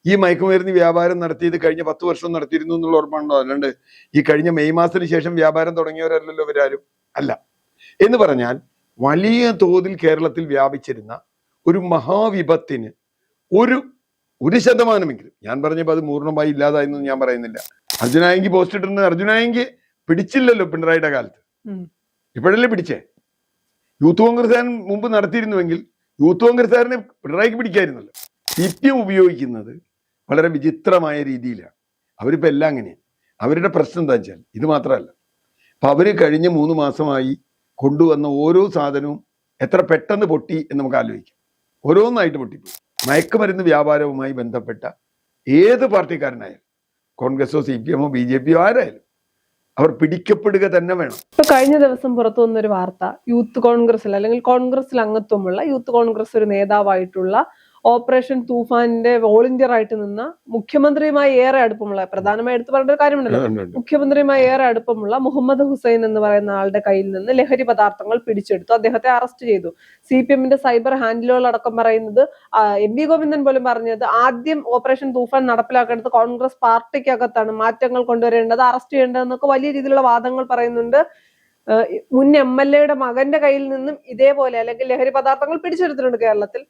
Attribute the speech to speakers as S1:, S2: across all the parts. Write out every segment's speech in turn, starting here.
S1: ഈ മയക്കുമരുന്ന് വ്യാപാരം നടത്തിയത് കഴിഞ്ഞ 10 വർഷം നടത്തിയിരുന്നു എന്നുള്ള ഓർമ്മയുണ്ടോ? അല്ലാണ്ട് ഈ കഴിഞ്ഞ മെയ് മാസത്തിന് ശേഷം വ്യാപാരം തുടങ്ങിയവരല്ലല്ലോ ഇവരാരും അല്ല. എന്ന് പറഞ്ഞാൽ വലിയ തോതിൽ കേരളത്തിൽ വ്യാപിച്ചിരുന്ന ഒരു മഹാവിപത്തിന് ഒരു ശതമാനമെങ്കിലും, ഞാൻ പറഞ്ഞപ്പോൾ അത് പൂർണ്ണമായി ഇല്ലാതായെന്ന് ഞാൻ പറയുന്നില്ല. അർജുനായെങ്കിൽ പോസ്റ്റ് ഇട്ടിരുന്നത്, അർജുനായെങ്കിൽ പിടിച്ചില്ലല്ലോ പിണറായിയുടെ കാലത്ത്, ഇപ്പോഴല്ലേ പിടിച്ചേ. യൂത്ത് കോൺഗ്രസ്സുകാരൻ മുമ്പ് നടത്തിയിരുന്നുവെങ്കിൽ യൂത്ത് കോൺഗ്രസ്സുകാരനെ പിണറായിക്ക് പിടിക്കായിരുന്നല്ലോ. CPM ഉപയോഗിക്കുന്നത് വളരെ വിചിത്രമായ രീതിയിലാണ്. അവരിപ്പോൾ എല്ലാം അങ്ങനെയാണ്. അവരുടെ പ്രശ്നം എന്താ വെച്ചാൽ ഇത് മാത്രമല്ല, അപ്പൊ അവര് കഴിഞ്ഞ 3 മാസമായി കൊണ്ടുവന്ന ഓരോ സാധനവും എത്ര പെട്ടെന്ന് പൊട്ടി എന്ന് നമുക്ക് ആലോചിക്കാം. ഓരോന്നായിട്ട് പൊട്ടിപ്പോയി. മയക്കുമരുന്ന് വ്യാപാരവുമായി ബന്ധപ്പെട്ട ഏത് പാർട്ടിക്കാരനായാലും, കോൺഗ്രസോ CPM-ഓ BJP-യോ ആരായാലും, അവർ പിടിക്കപ്പെടുക തന്നെ വേണം.
S2: ഇപ്പൊ കഴിഞ്ഞ ദിവസം പുറത്തു വന്നൊരു വാർത്ത, യൂത്ത് കോൺഗ്രസിൽ അല്ലെങ്കിൽ കോൺഗ്രസിൽ അംഗത്വമുള്ള യൂത്ത് കോൺഗ്രസ് ഒരു നേതാവായിട്ടുള്ള ഓപ്പറേഷൻ തൂഫാനിന്റെ വോളണ്ടിയർ ആയിട്ട് നിന്ന മുഖ്യമന്ത്രിയുമായി ഏറെ അടുപ്പമുള്ള, പ്രധാനമായി എടുത്തു പറഞ്ഞ ഒരു കാര്യമുണ്ടല്ലോ, മുഖ്യമന്ത്രിയുമായി ഏറെ അടുപ്പമുള്ള മുഹമ്മദ് ഹുസൈൻ എന്ന് പറയുന്ന ആളുടെ കയ്യിൽ നിന്ന് ലഹരി പദാർത്ഥങ്ങൾ പിടിച്ചെടുത്തു. അദ്ദേഹത്തെ അറസ്റ്റ് ചെയ്തു. CPM-ന്റെ സൈബർ ഹാൻഡിലുകൾ അടക്കം പറയുന്നത്, MV ഗോവിന്ദൻ പോലും പറഞ്ഞത്, ആദ്യം ഓപ്പറേഷൻ തൂഫാൻ നടപ്പിലാക്കേണ്ടത് കോൺഗ്രസ് പാർട്ടിക്കകത്താണ്, മാറ്റങ്ങൾ കൊണ്ടുവരേണ്ടത്, അറസ്റ്റ് ചെയ്യേണ്ടതെന്നൊക്കെ വലിയ രീതിയിലുള്ള വാദങ്ങൾ പറയുന്നുണ്ട്. മുൻ MLA-യുടെ മകന്റെ കയ്യിൽ നിന്നും ഇതേപോലെ അല്ലെങ്കിൽ ലഹരി പദാർത്ഥങ്ങൾ പിടിച്ചെടുത്തിട്ടുണ്ട് കേരളത്തിൽ.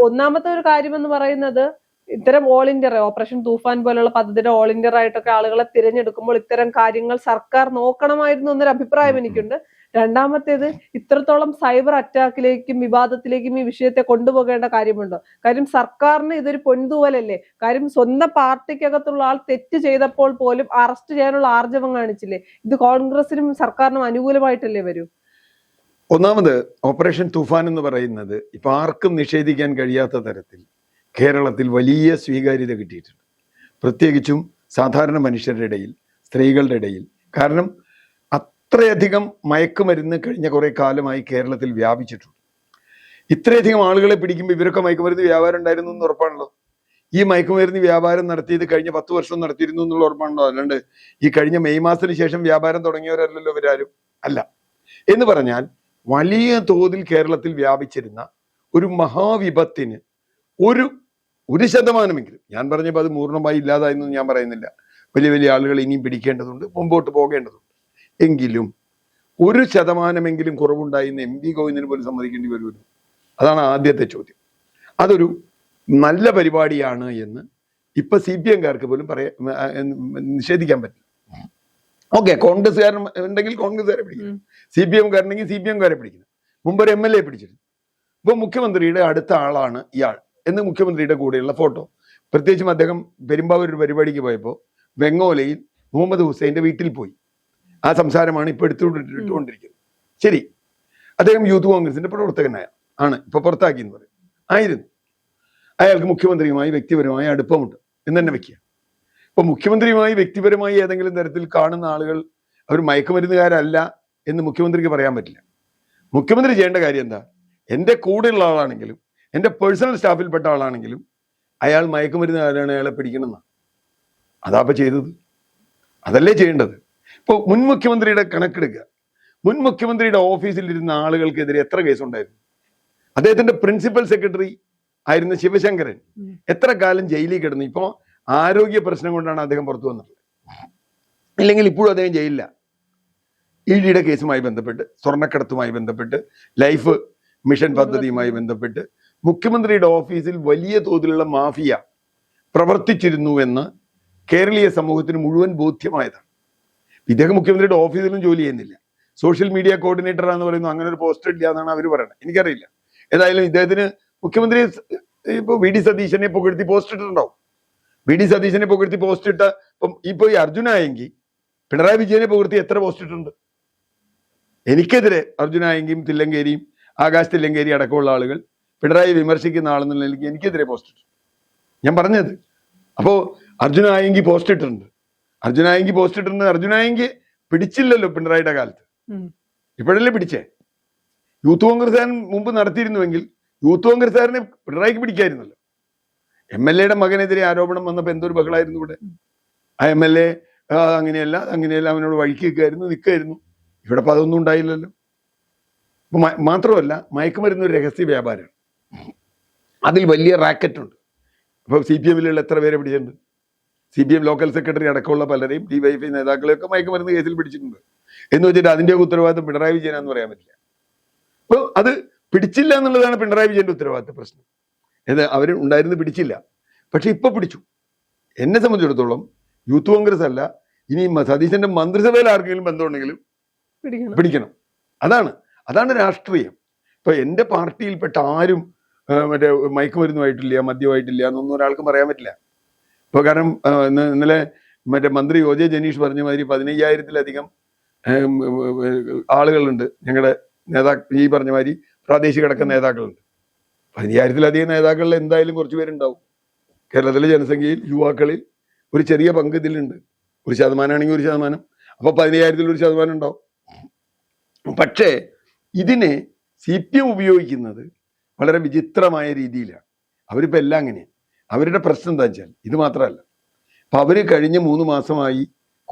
S2: ഒന്നാമത്തെ ഒരു കാര്യം എന്ന് പറയുന്നത്, ഇത്തരം വോളണ്ടിയർ, ഓപ്പറേഷൻ തൂഫാൻ പോലുള്ള പദ്ധതിയുടെ വോളണ്ടിയർ ആയിട്ടൊക്കെ ആളുകളെ തിരഞ്ഞെടുക്കുമ്പോൾ ഇത്തരം കാര്യങ്ങൾ സർക്കാർ നോക്കണമായിരുന്നു എന്നൊരു അഭിപ്രായം എനിക്കുണ്ട്. രണ്ടാമത്തേത്, ഇത്രത്തോളം സൈബർ അറ്റാക്കിലേക്കും വിവാദത്തിലേക്കും ഈ വിഷയത്തെ കൊണ്ടുപോകേണ്ട കാര്യമുണ്ടോ? കാര്യം സർക്കാരിന് ഇതൊരു പൊൻതൂവലല്ലേ. കാര്യം സ്വന്തം പാർട്ടിക്കകത്തുള്ള ആൾ തെറ്റ് ചെയ്തപ്പോൾ പോലും അറസ്റ്റ് ചെയ്യാനുള്ള ആർജവം കാണിച്ചില്ലേ? ഇത് കോൺഗ്രസിനും സർക്കാരിനും അനുകൂലമായിട്ടല്ലേ വരൂ?
S1: ഒന്നാമത്, ഓപ്പറേഷൻ തൂഫാൻ എന്ന് പറയുന്നത് ഇപ്പൊ ആർക്കും നിഷേധിക്കാൻ കഴിയാത്ത തരത്തിൽ കേരളത്തിൽ വലിയ സ്വീകാര്യത കിട്ടിയിട്ടുണ്ട്. പ്രത്യേകിച്ചും സാധാരണ മനുഷ്യരുടെ ഇടയിൽ, സ്ത്രീകളുടെ ഇടയിൽ. കാരണം അത്രയധികം മയക്കുമരുന്ന് കഴിഞ്ഞ കുറെ കാലമായി കേരളത്തിൽ വ്യാപിച്ചിട്ടുണ്ട്. ഇത്രയധികം ആളുകളെ പിടിക്കുമ്പോൾ ഇവരൊക്കെ മയക്കുമരുന്ന് വ്യാപാരം ഉണ്ടായിരുന്നു എന്ന് ഉറപ്പാണല്ലോ. ഈ മയക്കുമരുന്ന് വ്യാപാരം നടത്തിയത് കഴിഞ്ഞ 10 വർഷം നടത്തിയിരുന്നു എന്നുള്ള ഓർമ്മയുണ്ടോ? അല്ലാണ്ട് ഈ കഴിഞ്ഞ മെയ് മാസത്തിന് ശേഷം വ്യാപാരം തുടങ്ങിയവരല്ലല്ലോ ഇവരാരും അല്ല. എന്ന് പറഞ്ഞാൽ വലിയ തോതിൽ കേരളത്തിൽ വ്യാപിച്ചിരുന്ന ഒരു മഹാവിപത്തിന് ഒരു ശതമാനമെങ്കിലും, ഞാൻ പറഞ്ഞപ്പോൾ അത് പൂർണ്ണമായി ഇല്ലാതായെന്ന് ഞാൻ പറയുന്നില്ല. വലിയ വലിയ ആളുകൾ ഇനിയും പിടിക്കേണ്ടതുണ്ട്, മുമ്പോട്ട് പോകേണ്ടതുണ്ട്. എങ്കിലും 1% കുറവുണ്ടായി എന്ന് MV ഗോവിന്ദന് പോലും സമ്മതിക്കേണ്ടി വരുമല്ലോ. അതാണ് ആദ്യത്തെ ചോദ്യം. അതൊരു നല്ല പരിപാടിയാണ് എന്ന് ഇപ്പൊ CPM-കാർക്ക് പോലും നിഷേധിക്കാൻ പറ്റില്ല. ഓക്കെ, കോൺഗ്രസ്സുകാരൻ ഉണ്ടെങ്കിൽ കോൺഗ്രസ്സുകാരെ പിടിക്കണം, CPM-കാരുണ്ടെങ്കിൽ CPM-കാരെ പിടിക്കണം. മുമ്പൊരു MLA പിടിച്ചിരുന്നു. ഇപ്പൊ മുഖ്യമന്ത്രിയുടെ അടുത്ത ആളാണ് ഇയാൾ എന്ന് മുഖ്യമന്ത്രിയുടെ കൂടെയുള്ള ഫോട്ടോ. പ്രത്യേകിച്ചും അദ്ദേഹം പെരുമ്പാവൂർ ഒരു പരിപാടിക്ക് പോയപ്പോൾ വെങ്ങോലയിൽ മുഹമ്മദ് ഹുസൈന്റെ വീട്ടിൽ പോയി. ആ സംസാരമാണ് ഇപ്പൊ ഇട്ടുകൊണ്ടിരിക്കുന്നത്. ശരി, അദ്ദേഹം യൂത്ത് കോൺഗ്രസിന്റെ പ്രവർത്തകനായ ആണ്, ഇപ്പൊ പുറത്താക്കി എന്ന് പറയും. ആയിരുന്നു. അയാൾക്ക് മുഖ്യമന്ത്രിയുമായി വ്യക്തിപരമായ അടുപ്പമുണ്ട് എന്ന് തന്നെ വെക്കുക. ഇപ്പൊ മുഖ്യമന്ത്രിയുമായി വ്യക്തിപരമായി ഏതെങ്കിലും തരത്തിൽ കാണുന്ന ആളുകൾ അവർ മയക്കുമരുന്നുകാരല്ല എന്ന് മുഖ്യമന്ത്രിക്ക് പറയാൻ പറ്റില്ല. മുഖ്യമന്ത്രി ചെയ്യേണ്ട കാര്യം എന്താ? എൻ്റെ കൂടെയുള്ള ആളാണെങ്കിലും എൻ്റെ പേഴ്സണൽ സ്റ്റാഫിൽപ്പെട്ട ആളാണെങ്കിലും അയാൾ മയക്കുമരുന്നുകാരാണ്, അയാളെ പിടിക്കണം എന്നാണ്. അതാപ്പ ചെയ്തത്, അതല്ലേ ചെയ്യേണ്ടത്. ഇപ്പോൾ മുൻ മുഖ്യമന്ത്രിയുടെ കണക്കെടുക്കുക. മുൻ മുഖ്യമന്ത്രിയുടെ ഓഫീസിലിരുന്ന ആളുകൾക്കെതിരെ എത്ര കേസുണ്ടായിരുന്നു? അദ്ദേഹത്തിന്റെ പ്രിൻസിപ്പൽ സെക്രട്ടറി ആയിരുന്ന ശിവശങ്കരൻ എത്ര കാലം ജയിലിൽ കിടന്നു? ഇപ്പോ ആരോഗ്യ പ്രശ്നം കൊണ്ടാണ് അദ്ദേഹം പുറത്തു വന്നിട്ടുള്ളത്. ഇല്ലെങ്കിൽ ഇപ്പോഴും അദ്ദേഹം ജയിലില്ല. ED-യുടെ കേസുമായി ബന്ധപ്പെട്ട്, സ്വർണ്ണക്കടത്തുമായി ബന്ധപ്പെട്ട്, ലൈഫ് മിഷൻ പദ്ധതിയുമായി ബന്ധപ്പെട്ട് മുഖ്യമന്ത്രിയുടെ ഓഫീസിൽ വലിയ തോതിലുള്ള മാഫിയ പ്രവർത്തിച്ചിരുന്നു എന്ന് കേരളീയ സമൂഹത്തിന് മുഴുവൻ ബോധ്യമായതാണ്. ഇദ്ദേഹം മുഖ്യമന്ത്രിയുടെ ഓഫീസിലും ജോലി ചെയ്യുന്നില്ല, സോഷ്യൽ മീഡിയ കോർഡിനേറ്റർ ആണെന്ന് പറയുന്നു. അങ്ങനെ ഒരു പോസ്റ്റർ ഇല്ല എന്നാണ് അവർ പറയുന്നത്. എനിക്കറിയില്ല. ഏതായാലും ഇദ്ദേഹത്തിന് മുഖ്യമന്ത്രി ഇപ്പൊ VD സതീശനെ പുകഴ്ത്തി പോസ്റ്റ് ഇട്ടിട്ടുണ്ടാവും. VD സതീശനെ പുകഴ്ത്തി പോസ്റ്റ് ഇട്ട ഇപ്പൊ ഈ അർജുനായെങ്കിൽ പിണറായി വിജയനെ പുകഴ്ത്തി എത്ര പോസ്റ്റ് ഇട്ടുണ്ട്? എനിക്കെതിരെ അർജുനായെങ്കിലും തില്ലങ്കേരിയും ആകാശ് തില്ലങ്കേരി അടക്കമുള്ള ആളുകൾ പിണറായി വിമർശിക്കുന്ന ആളെന്നുള്ള നിലയ്ക്ക് എനിക്കെതിരെ പോസ്റ്റ് ഇട്ടു. ഞാൻ പറഞ്ഞത്, അപ്പോ അർജുനായെങ്കിൽ പോസ്റ്റ് ഇട്ടിട്ടുണ്ട്. അർജുനായെങ്കിൽ പിടിച്ചില്ലല്ലോ പിണറായിയുടെ കാലത്ത്, ഇപ്പോഴല്ലേ പിടിച്ചേ. യൂത്ത് കോൺഗ്രസ്സുകാരൻ മുമ്പ് നടത്തിയിരുന്നുവെങ്കിൽ യൂത്ത് കോൺഗ്രസ്സുകാരനെ പിണറായിക്ക് പിടിക്കായിരുന്നല്ലോ. MLA-യുടെ മകനെതിരെ ആരോപണം വന്നപ്പോൾ എന്തൊരു ബഹളായിരുന്നു ഇവിടെ. ആ MLA അങ്ങനെയല്ല അവനോട് വഴിക്ക് നിൽക്കായിരുന്നു. ഇവിടെ അപ്പൊ അതൊന്നും ഉണ്ടായില്ലല്ലോ. അപ്പൊ മാത്രമല്ല, മയക്കുമരുന്ന് ഒരു രഹസ്യ വ്യാപാരമാണ്. അതിൽ വലിയ റാക്കറ്റ് ഉണ്ട്. അപ്പോൾ CPM-ലുള്ള എത്ര പേരെ പിടിച്ചിട്ടുണ്ട്? CPM ലോക്കൽ സെക്രട്ടറി അടക്കമുള്ള പലരെയും DYFI നേതാക്കളെയൊക്കെ മയക്കുമരുന്ന് കേസിൽ പിടിച്ചിട്ടുണ്ട്. എന്ന് വെച്ചിട്ട് അതിൻ്റെയൊക്കെ ഉത്തരവാദിത്വം പിണറായി വിജയനാന്ന് പറയാൻ പറ്റില്ല. അപ്പോൾ അത് പിടിച്ചില്ല എന്നുള്ളതാണ് പിണറായി വിജയന്റെ ഉത്തരവാദിത്വ പ്രശ്നം. അവർ ഉണ്ടായിരുന്നു പിടിച്ചില്ല, പക്ഷെ ഇപ്പൊ പിടിച്ചു. എന്നെ സംബന്ധിച്ചിടത്തോളം യൂത്ത് കോൺഗ്രസ് അല്ല, ഇനി സതീശന്റെ മന്ത്രിസഭയിൽ ആർക്കെങ്കിലും ബന്ധമുണ്ടെങ്കിലും പിടിക്കണം. അതാണ് രാഷ്ട്രീയം. ഇപ്പൊ എന്റെ പാർട്ടിയിൽപ്പെട്ട ആരും മറ്റേ മയക്കുമരുന്നുമായിട്ടില്ല, മദ്യമായിട്ടില്ല എന്നൊന്നും ഒരാൾക്കും പറയാൻ പറ്റില്ല. ഇപ്പൊ കാരണം ഇന്നലെ മറ്റേ മന്ത്രി OJ ജനീഷ് പറഞ്ഞ മാതിരി 15,000-ലധികം ആളുകളുണ്ട് ഞങ്ങളുടെ ഈ പറഞ്ഞ മാതിരി പ്രാദേശിക അടക്കം നേതാക്കളുണ്ട്. 15,000-ലധികം നേതാക്കളിൽ എന്തായാലും കുറച്ച് പേരുണ്ടാവും. കേരളത്തിലെ ജനസംഖ്യയിൽ യുവാക്കളിൽ ഒരു ചെറിയ പങ്ക് ഇതിലുണ്ട്. 1% 1%. അപ്പൊ 15,000-ൽ 1% ഉണ്ടാവും. പക്ഷേ ഇതിനെ CPM ഉപയോഗിക്കുന്നത് വളരെ വിചിത്രമായ രീതിയിലാണ്. അവരിപ്പോൾ എല്ലാം അങ്ങനെയാണ്. അവരുടെ പ്രശ്നം എന്താ വെച്ചാൽ ഇത് മാത്രമല്ല, അപ്പൊ അവര് കഴിഞ്ഞ 3 മാസമായി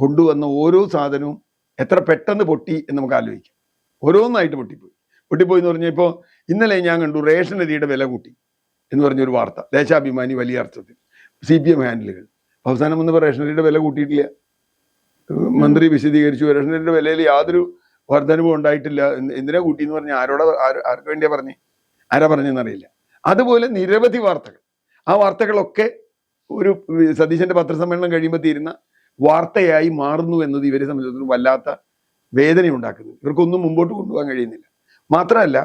S1: കൊണ്ടുവന്ന ഓരോ സാധനവും എത്ര പെട്ടെന്ന് പൊട്ടി എന്ന് നമുക്ക് ആലോചിക്കാം. ഓരോന്നായിട്ട് പൊട്ടിപ്പോയി എന്ന് പറഞ്ഞാൽ ഇപ്പോൾ ഇന്നലെ ഞാൻ കണ്ടു റേഷൻ അരിയുടെ വില കൂട്ടി എന്ന് പറഞ്ഞൊരു വാർത്ത. ദേശാഭിമാനി വലിയ അർത്ഥത്തിൽ CPM ഹാൻഡിലുകൾ. അവസാനം വന്നപ്പോൾ റേഷൻ അരിയുടെ വില കൂട്ടിയിട്ടില്ല. മന്ത്രി വിശദീകരിച്ചു, റേഷൻ അരിയുടെ വിലയിൽ യാതൊരു വർധനവും ഉണ്ടായിട്ടില്ല. എന്തിനാ കൂട്ടി എന്ന് പറഞ്ഞാൽ ആർക്ക് വേണ്ടിയാ ആരാ പറഞ്ഞെന്നറിയില്ല. അതുപോലെ നിരവധി വാർത്തകൾ. ആ വാർത്തകളൊക്കെ ഒരു സതീശന്റെ പത്രസമ്മേളനം കഴിയുമ്പോൾ തീരുന്ന വാർത്തയായി മാറുന്നു എന്നത് ഇവരെ സംബന്ധിച്ചിടത്തോളം വല്ലാത്ത വേദന ഉണ്ടാക്കുന്നു. ഇവർക്കൊന്നും മുമ്പോട്ട് കൊണ്ടുപോകാൻ കഴിയുന്നില്ല. മാത്രമല്ല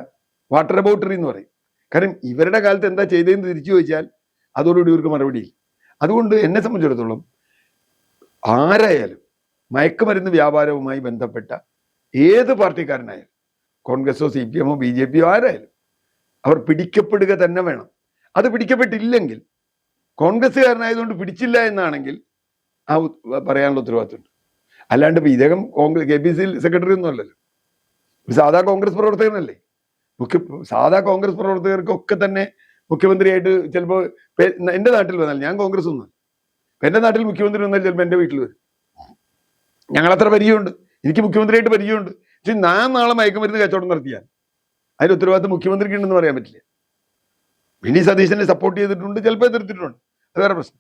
S1: വാട്ടർ അബൌട്ടറി എന്ന് പറയും. കാരണം ഇവരുടെ കാലത്ത് എന്താ ചെയ്തതെന്ന് തിരിച്ചു ചോദിച്ചാൽ അതോടുകൂടി ഇവർക്ക് മറുപടിയില്ല. അതുകൊണ്ട് എന്നെ സംബന്ധിച്ചിടത്തോളം ആരായാലും മയക്കുമരുന്ന് വ്യാപാരവുമായി ബന്ധപ്പെട്ട ഏത് പാർട്ടിക്കാരനായാലും, കോൺഗ്രസോ CPM-ഓ BJP-യോ ആരായാലും, അവർ പിടിക്കപ്പെടുക തന്നെ വേണം. അത് പിടിക്കപ്പെട്ടില്ലെങ്കിൽ, കോൺഗ്രസ്സുകാരനായതുകൊണ്ട് പിടിച്ചില്ല എന്നാണെങ്കിൽ ആ പറയാനുള്ള ഉത്തരവാദിത്തമുണ്ട്. അല്ലാണ്ട് ഇപ്പൊ ഇദ്ദേഹം KPCC സെക്രട്ടറി ഒന്നും അല്ലല്ലോ, സാധാ കോൺഗ്രസ് പ്രവർത്തകനല്ലേ. സാധാ കോൺഗ്രസ് പ്രവർത്തകർക്കൊക്കെ തന്നെ മുഖ്യമന്ത്രിയായിട്ട് ചിലപ്പോൾ എൻ്റെ നാട്ടിൽ വന്നാൽ, ഞാൻ കോൺഗ്രസ് ഒന്നും, എൻ്റെ നാട്ടിൽ മുഖ്യമന്ത്രി വന്നാൽ ചിലപ്പോൾ എൻ്റെ വീട്ടിൽ വരും. ഞങ്ങളത്ര പരിചയമുണ്ട്, എനിക്ക് മുഖ്യമന്ത്രിയായിട്ട് പരിചയമുണ്ട്. പക്ഷെ ഞാൻ നാളെ മയക്കുമരുന്ന് കച്ചവടം നടത്തിയാൽ അതിന്റെ ഉത്തരവാദിത്തം മുഖ്യമന്ത്രിക്ക് ഉണ്ടെന്ന് പറയാൻ പറ്റില്ല. വി സതീശനെ സപ്പോർട്ട് ചെയ്തിട്ടുണ്ട്, ചിലപ്പോൾ എതിർത്തിട്ടുണ്ട്, അത് വേറെ പ്രശ്നം.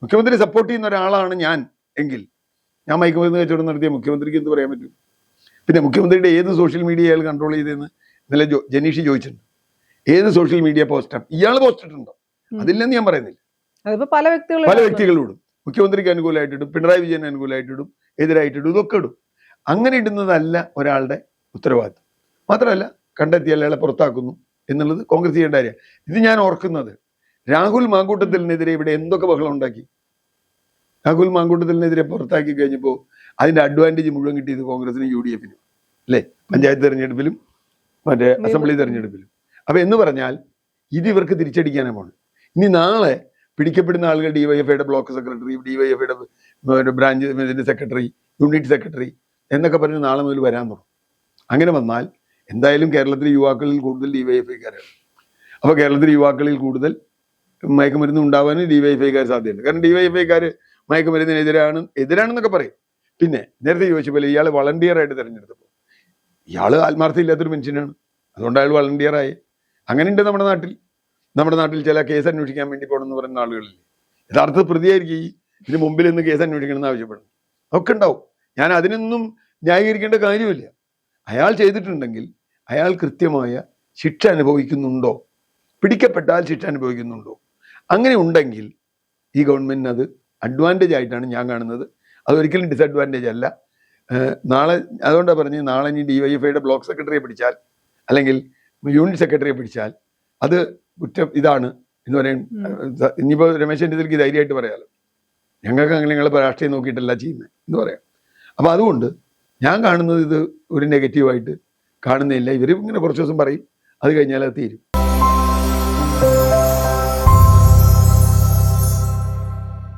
S1: മുഖ്യമന്ത്രി സപ്പോർട്ട് ചെയ്യുന്ന ഒരാളാണ് ഞാൻ എങ്കിൽ ഞാൻ മയക്കുമരുന്ന് കച്ചവടം നടത്തിയ മുഖ്യമന്ത്രിക്ക് എന്ത് പറയാൻ പറ്റും? പിന്നെ മുഖ്യമന്ത്രിയുടെ ഏത് സോഷ്യൽ മീഡിയ അയാൾ കൺട്രോൾ ചെയ്തതെന്ന് ഇന്നലെ ജനീഷ് ചോദിച്ചിട്ടുണ്ട്. ഏത് സോഷ്യൽ മീഡിയ പോസ്റ്റാണ് ഇയാൾ പോസ്റ്റ് ഇട്ടുണ്ടോ? അതില്ലെന്ന് ഞാൻ പറയുന്നില്ല. പല വ്യക്തികളോടും മുഖ്യമന്ത്രിക്ക് അനുകൂലമായിട്ടിടും, പിണറായി വിജയന് അനുകൂലമായിട്ടിടും, എതിരായിട്ടിടും, ഇതൊക്കെ ഇടും. അങ്ങനെ ഇടുന്നതല്ല ഒരാളുടെ ഉത്തരവാദിത്വം. മാത്രമല്ല കണ്ടെത്തിയ അയാളെ പുറത്താക്കുന്നു എന്നുള്ളത് കോൺഗ്രസ് ചെയ്യേണ്ട കാര്യം. ഇത് ഞാൻ ഓർക്കുന്നത് രാഹുൽ മാങ്കൂട്ടത്തിനെതിരെ ഇവിടെ എന്തൊക്കെ ബഹളം ഉണ്ടാക്കി. രാഹുൽ മാങ്കൂട്ടത്തിനെതിരെ പുറത്താക്കി കഴിഞ്ഞപ്പോൾ അതിന്റെ അഡ്വാൻറ്റേജ് മുഴുവൻ കിട്ടിയത് കോൺഗ്രസിനും UDF-നും അല്ലേ? പഞ്ചായത്ത് തെരഞ്ഞെടുപ്പിലും മറ്റേ അസംബ്ലി തെരഞ്ഞെടുപ്പിലും. അപ്പൊ എന്ന് പറഞ്ഞാൽ ഇത് ഇവർക്ക് തിരിച്ചടിക്കാനാണ് പോണത്. ഇനി നാളെ പിടിക്കപ്പെടുന്ന ആളുകൾ DYFIയുടെ ബ്ലോക്ക് സെക്രട്ടറി, DYFIയുടെ ബ്രാഞ്ച് ഇതിന്റെ സെക്രട്ടറി, യൂണിറ്റ് സെക്രട്ടറി എന്നൊക്കെ പറഞ്ഞ് നാളെ മുതൽ വരാൻ തുടങ്ങും. അങ്ങനെ വന്നാൽ എന്തായാലും കേരളത്തിലെ യുവാക്കളിൽ കൂടുതൽ DYFIക്കാരാണ്. അപ്പോൾ കേരളത്തിലെ യുവാക്കളിൽ കൂടുതൽ മയക്കുമരുന്ന് ഉണ്ടാവാനും DYFIക്കാർ സാധ്യതയുണ്ട്. കാരണം DYFIക്കാർ മയക്കുമരുന്നിനെതിരാണെന്നൊക്കെ പറയും. പിന്നെ നേരത്തെ ചോദിച്ച പോലെ ഇയാൾ വളണ്ടിയറായിട്ട് തിരഞ്ഞെടുത്തപ്പോൾ ഇയാൾ ആത്മാർത്ഥമില്ലാത്തൊരു മനുഷ്യനാണ്, അതുകൊണ്ട് അയാൾ വളണ്ടിയറായി. അങ്ങനെയുണ്ട് നമ്മുടെ നാട്ടിൽ ചില കേസ് അന്വേഷിക്കാൻ വേണ്ടി പോകണമെന്ന് പറയുന്ന ആളുകളില്ലേ, യഥാർത്ഥ പ്രതിയായിരിക്കും ഇതിന് മുമ്പിൽ നിന്ന് കേസ് അന്വേഷിക്കണമെന്ന് ആവശ്യപ്പെടുന്നത്. അതൊക്കെ ഉണ്ടാവും. ഞാൻ അതിനൊന്നും ന്യായീകരിക്കേണ്ട കാര്യമില്ല. അയാൾ ചെയ്തിട്ടുണ്ടെങ്കിൽ അയാൾ കൃത്യമായ ശിക്ഷ അനുഭവിക്കുന്നുണ്ടോ, പിടിക്കപ്പെട്ടാൽ ശിക്ഷ അനുഭവിക്കുന്നുണ്ടോ? അങ്ങനെ ഉണ്ടെങ്കിൽ ഈ ഗവൺമെന്റിന് അത് അഡ്വാൻറ്റേജ് ആയിട്ടാണ് ഞാൻ കാണുന്നത്. അതൊരിക്കലും ഡിസഡ്വാൻറ്റേജ് അല്ല. നാളെ അതുകൊണ്ടാണ് പറഞ്ഞ് നാളെ ഇനി DYFIയുടെ ബ്ലോക്ക് സെക്രട്ടറിയെ പിടിച്ചാൽ അല്ലെങ്കിൽ യൂണിറ്റ് സെക്രട്ടറിയെ പിടിച്ചാൽ അത് കുറ്റം ഇതാണ് എന്ന് പറയും. ഇനിയിപ്പോൾ രമേശ് ചെന്നിത്തലയ്ക്ക് ധൈര്യമായിട്ട് പറയാമല്ലോ, ഞങ്ങൾക്ക് അങ്ങനെ ഞങ്ങൾ രാഷ്ട്രീയം നോക്കിയിട്ടല്ല ചെയ്യുന്നത് എന്ന് പറയാം. അപ്പം അതുകൊണ്ട് ഞാൻ കാണുന്നത് ഇത് ഒരു നെഗറ്റീവായിട്ട് കാണുന്നില്ല. ഇവർ ഇങ്ങനെ കുറച്ച് ദിവസം പറയും, അത് കഴിഞ്ഞാൽ അത് തീരും.